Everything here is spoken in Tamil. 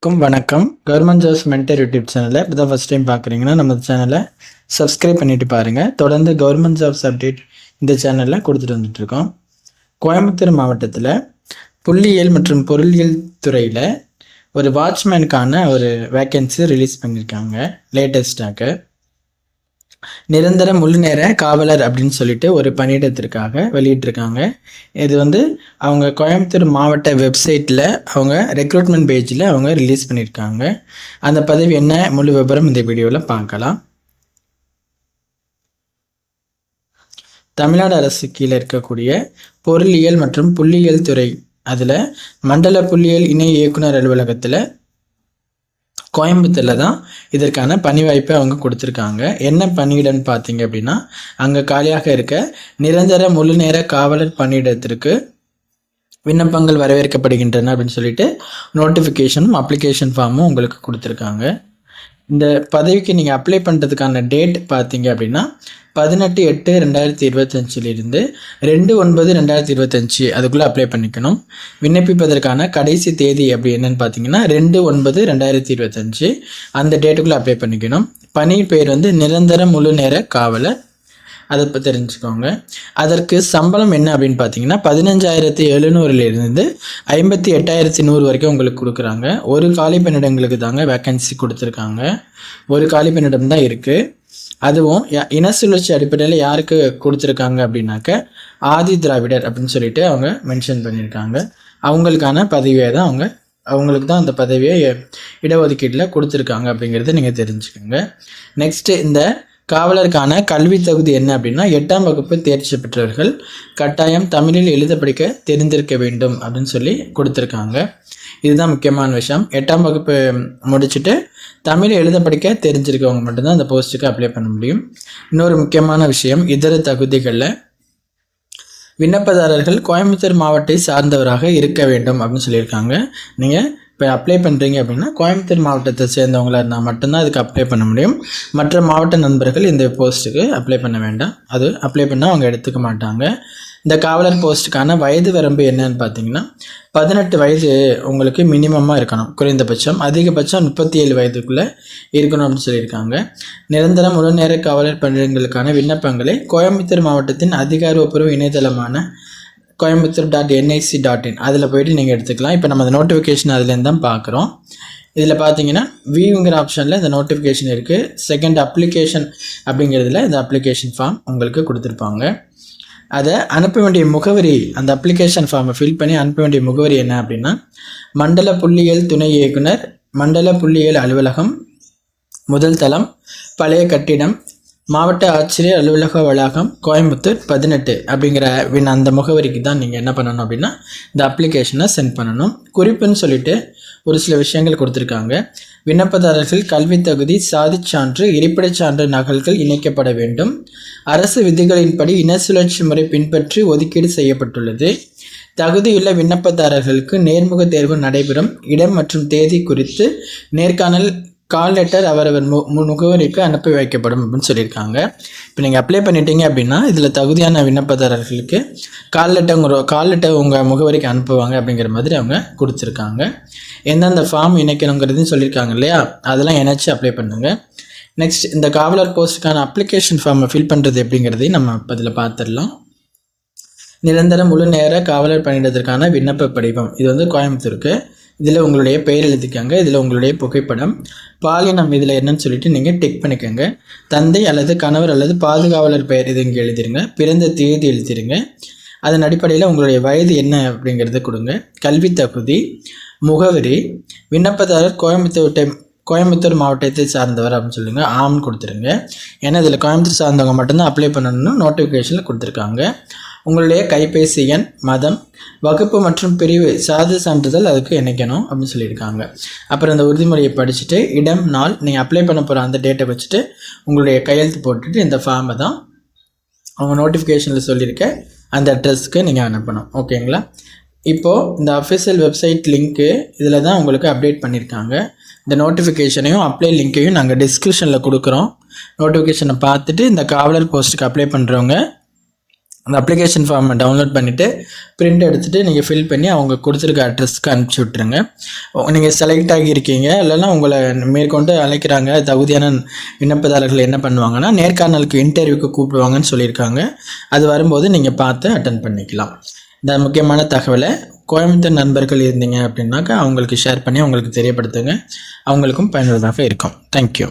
வணக்கம். கவர்மெண்ட் ஜாப்ஸ் மென்டர் யூடியூப் சேனலை இப்போ தான் ஃபஸ்ட் டைம் பார்க்குறீங்கன்னா நம்ம சேனலை சப்ஸ்கிரைப் பண்ணிட்டு பாருங்கள். தொடர்ந்து கவர்மெண்ட் ஜாப்ஸ் அப்டேட் இந்த சேனலில் கொடுத்துட்டு வந்துட்டுருக்கோம். கோயம்புத்தூர் மாவட்டத்தில் புள்ளியியல் மற்றும் பொருளியல் துறையில் ஒரு வாட்ச்மேனுக்கான ஒரு வேக்கன்சி ரிலீஸ் பண்ணியிருக்காங்க. லேட்டஸ்டாக நிரந்தர முழு நேர காவலர் அப்படின்னு சொல்லிட்டு ஒரு பணியிடத்திற்காக வெளியிட்டிருக்காங்க. இது அவங்க கோயம்புத்தூர் மாவட்ட வெப்சைட்டில் அவங்க ரெக்ரூட்மெண்ட் பேஜில் அவங்க ரிலீஸ் பண்ணியிருக்காங்க. அந்த பதவி என்ன, முழு விவரம் இந்த வீடியோவில் பார்க்கலாம். தமிழ்நாடு அரசு கீழே இருக்கக்கூடிய பொருளியல் மற்றும் புள்ளியியல் துறை, அதில் மண்டல புள்ளியியல் இணை இயக்குனர் அலுவலகத்தில் கோயம்புத்தூரில் தான் இதற்கான பணி வாய்ப்பை அவங்க கொடுத்துருக்காங்க. என்ன பணியிடம்னு பார்த்தீங்க அப்படின்னா, அங்கே காலியாக இருக்க நிரந்தர முழு நேர காவலர் பணியிடத்திற்கு விண்ணப்பங்கள் வரவேற்கப்படுகின்றன அப்படின்னு சொல்லிட்டு நோட்டிஃபிகேஷனும் அப்ளிகேஷன் ஃபார்மும் உங்களுக்கு கொடுத்துருக்காங்க. இந்த பதவிக்கு நீங்கள் அப்ளை பண்ணுறதுக்கான டேட் பார்த்தீங்க அப்படின்னா 18/8/2025 2/9/2025 அதுக்குள்ளே அப்ளை பண்ணிக்கணும். விண்ணப்பிப்பதற்கான கடைசி தேதி அப்படி என்னன்னு பார்த்தீங்கன்னா 2/9/2025 அந்த டேட்டுக்குள்ளே அப்ளை பண்ணிக்கணும். பணி பேர் நிரந்தர முழு நேர காவலர், அதை இப்போ தெரிஞ்சுக்கோங்க. அதற்கு சம்பளம் என்ன அப்படின்னு பார்த்தீங்கன்னா 15,700 58,100 வரைக்கும் உங்களுக்கு கொடுக்குறாங்க. ஒரு காலி பணியிடங்களுக்கு தாங்க வேக்கன்சி கொடுத்துருக்காங்க. ஒரு காலி பணியிடம் தான் இருக்குது. அதுவும் இன சுழற்சி அடிப்படையில் யாருக்கு கொடுத்துருக்காங்க அப்படின்னாக்க ஆதி திராவிடர் அப்படின்னு சொல்லிட்டு அவங்க மென்ஷன் பண்ணியிருக்காங்க. அவங்களுக்கான பதவியை தான் அவங்களுக்கு தான் அந்த பதவியை இடஒதுக்கீட்டில் கொடுத்துருக்காங்க அப்படிங்கிறத நீங்கள் தெரிஞ்சுக்கோங்க. நெக்ஸ்ட்டு இந்த காவலருக்கான கல்வி தகுதி என்ன அப்படின்னா 8ஆம் வகுப்பு தேர்ச்சி பெற்றவர்கள் கட்டாயம் தமிழில் எழுத படிக்க தெரிந்திருக்க வேண்டும் அப்படின்னு சொல்லி கொடுத்துருக்காங்க. இதுதான் முக்கியமான விஷயம். 8ஆம் வகுப்பு முடிச்சுட்டு தமிழ் எழுத படிக்க தெரிஞ்சிருக்கவங்க மட்டும்தான் அந்த போஸ்ட்டுக்கு அப்ளை பண்ண முடியும். இன்னொரு முக்கியமான விஷயம், இதர தகுதிகளில் விண்ணப்பதாரர்கள் கோயம்புத்தூர் மாவட்டத்தை சார்ந்தவராக இருக்க வேண்டும் அப்படின்னு சொல்லியிருக்காங்க. நீங்கள் இப்போ அப்ளை பண்ணுறீங்க அப்படின்னா கோயம்புத்தூர் மாவட்டத்தை சேர்ந்தவங்களாக இருந்தால் மட்டும்தான் அதுக்கு அப்ளை பண்ண முடியும். மற்ற மாவட்ட நண்பர்கள் இந்த போஸ்ட்டுக்கு அப்ளை பண்ண வேண்டாம். அது அப்ளை பண்ணால் அவங்க எடுத்துக்க மாட்டாங்க. இந்த காவலர் போஸ்ட்டுக்கான வயது வரம்பு என்னன்னு பார்த்தீங்கன்னா 18 வயது உங்களுக்கு மினிமமாக இருக்கணும், குறைந்தபட்சம். அதிகபட்சம் 37 வயதுக்குள்ளே இருக்கணும் அப்படின்னு சொல்லியிருக்காங்க. நிரந்தர முழு நேர காவலர் பணியிடங்களுக்கான விண்ணப்பங்களை கோயம்புத்தூர் மாவட்டத்தின் அதிகாரப்பூர்வ இணையதளமான coimbatore.nic.in அதில் போய்ட்டு நீங்கள் எடுத்துக்கலாம். இப்போ நம்ம அந்த நோட்டிஃபிகேஷன் அதுலேருந்து தான் பார்க்குறோம். இதில் பார்த்தீங்கன்னா வியூங்கிற ஆப்ஷனில் இந்த நோட்டிஃபிகேஷன் இருக்குது. செகண்ட் அப்ளிகேஷன் அப்படிங்கிறதுல இந்த அப்ளிகேஷன் ஃபார்ம் உங்களுக்கு கொடுத்துருப்பாங்க. அதை அனுப்ப வேண்டிய முகவரி, அந்த அப்ளிகேஷன் ஃபார்மை ஃபில் பண்ணி அனுப்ப வேண்டிய முகவரி என்ன அப்படின்னா மண்டல புள்ளியியல் துணை இயக்குனர், மண்டல புள்ளியியல் அலுவலகம், முதல் தளம், பழைய கட்டிடம், மாவட்ட ஆட்சியர் அலுவலக வளாகம், கோயம்புத்தூர் 18 அப்படிங்கிற அந்த முகவரிக்கு தான் நீங்கள் என்ன பண்ணணும் அப்படின்னா இந்த அப்ளிகேஷனை சென்ட் பண்ணணும். குறிப்புன்னு சொல்லிட்டு ஒரு சில விஷயங்கள் கொடுத்துருக்காங்க. விண்ணப்பதாரர்கள் கல்வி தகுதி, சாதி சான்று, இருப்பிடச் சான்று நகல்கள் இணைக்கப்பட வேண்டும். அரசு விதிகளின்படி இன சுழற்சி முறை பின்பற்றி ஒதுக்கீடு செய்யப்பட்டுள்ளது. தகுதியுள்ள விண்ணப்பதாரர்களுக்கு நேர்முக தேர்வு நடைபெறும். இடம் மற்றும் தேதி குறித்து நேர்காணல் கால் லெட்டர் அவரவர் முகவரிக்கு அனுப்பி வைக்கப்படும் அப்படின்னு சொல்லியிருக்காங்க. இப்போ நீங்கள் அப்ளை பண்ணிட்டீங்க அப்படின்னா இதில் தகுதியான விண்ணப்பதாரர்களுக்கு கால் லெட்டர் உங்கள் முகவரிக்கு அனுப்புவாங்க அப்படிங்கிற மாதிரி அவங்க கொடுத்துருக்காங்க. எந்தெந்த ஃபார்ம் இணைக்கணுங்கிறதையும் சொல்லியிருக்காங்க இல்லையா, அதெல்லாம் இணைச்சி அப்ளை பண்ணுங்கள். நெக்ஸ்ட் இந்த காவலர் போஸ்ட்டுக்கான அப்ளிகேஷன் ஃபார்மை ஃபில் பண்ணுறது எப்படிங்கிறதையும் நம்ம அதில் பார்த்துடலாம். நிரந்தர முழு நேர காவலர் பணியிடத்திற்கான விண்ணப்ப படிவம், இது கோயம்புத்தூருக்கு. இதில் உங்களுடைய பெயர் எழுதிக்கங்க. இதில் உங்களுடைய புகைப்படம், பாலினம் இதில் என்னன்னு சொல்லிட்டு நீங்கள் டிக் பண்ணிக்கோங்க. தந்தை அல்லது கணவர் அல்லது பாதுகாவலர் பெயர் இது இங்கே எழுதிருங்க. பிறந்த தேதி எழுதிருங்க. அதன் அடிப்படையில் உங்களுடைய வயது என்ன அப்படிங்கிறத கொடுங்க. கல்வி தகுதி, முகவரி, விண்ணப்பதாரர் கோயம்புத்தூர் மாவட்டத்தை சார்ந்தவர் அப்படின்னு சொல்லுங்கள். ஆம்னு கொடுத்துருங்க. ஏன்னா இதில் கோயம்புத்தூர் சார்ந்தவங்க மட்டும்தான் அப்ளை பண்ணணும்னு நோட்டிஃபிகேஷனில் கொடுத்துருக்காங்க. உங்களுடைய கைபேசி எண், மதம், வகுப்பு மற்றும் பிரிவு சாதி சான்றிதழ் அதுக்கு இணைக்கணும் அப்படின்னு சொல்லியிருக்காங்க. அப்புறம் இந்த உறுதிமொழியை படிச்சுட்டு இடம், நாள், நீங்கள் அப்ளை பண்ண போகிற அந்த டேட்டை வச்சுட்டு உங்களுடைய கையெழுத்து போட்டுட்டு இந்த ஃபார்மை தான் அவங்க நோட்டிஃபிகேஷனில் சொல்லியிருக்க அந்த அட்ரஸ்க்கு நீங்கள் அனுப்பணும். ஓகேங்களா? இப்போது இந்த அஃபிஷியல் வெப்சைட் லிங்க்கு இதில் தான் உங்களுக்கு அப்டேட் பண்ணியிருக்காங்க. இந்த நோட்டிஃபிகேஷனையும் அப்ளை லிங்க்கையும் நாங்கள் டிஸ்கிரிப்ஷனில் கொடுக்குறோம். நோட்டிஃபிகேஷனை பார்த்துட்டு இந்த காவலர் போஸ்ட்டுக்கு அப்ளை பண்ணுறவங்க அந்த அப்ளிகேஷன் ஃபார்மை டவுன்லோட் பண்ணிவிட்டு பிரிண்ட் எடுத்துகிட்டு நீங்கள் ஃபில் பண்ணி அவங்க கொடுத்துருக்க அட்ரஸ்க்கு அனுப்பிச்சி விட்ருங்க. நீங்கள் செலக்ட் ஆகியிருக்கீங்க இல்லைன்னா உங்களை மேற்கொண்டு அழைக்கிறாங்க. தகுதியான விண்ணப்பதாரர்கள் என்ன பண்ணுவாங்கன்னா நேர்காணலுக்கு இன்டர்வியூக்கு கூப்பிடுவாங்கன்னு சொல்லியிருக்காங்க. அது வரும்போது நீங்கள் பார்த்து அட்டன் பண்ணிக்கலாம். இந்த முக்கியமான தகவலை கோயம்புத்தூர் நண்பர்கள் இருந்தீங்க அப்படின்னாக்கா அவங்களுக்கு ஷேர் பண்ணி அவங்களுக்கு தெரியப்படுத்துங்க. அவங்களுக்கும் பயனுள்ளதாக இருக்கும். தேங்க்யூ.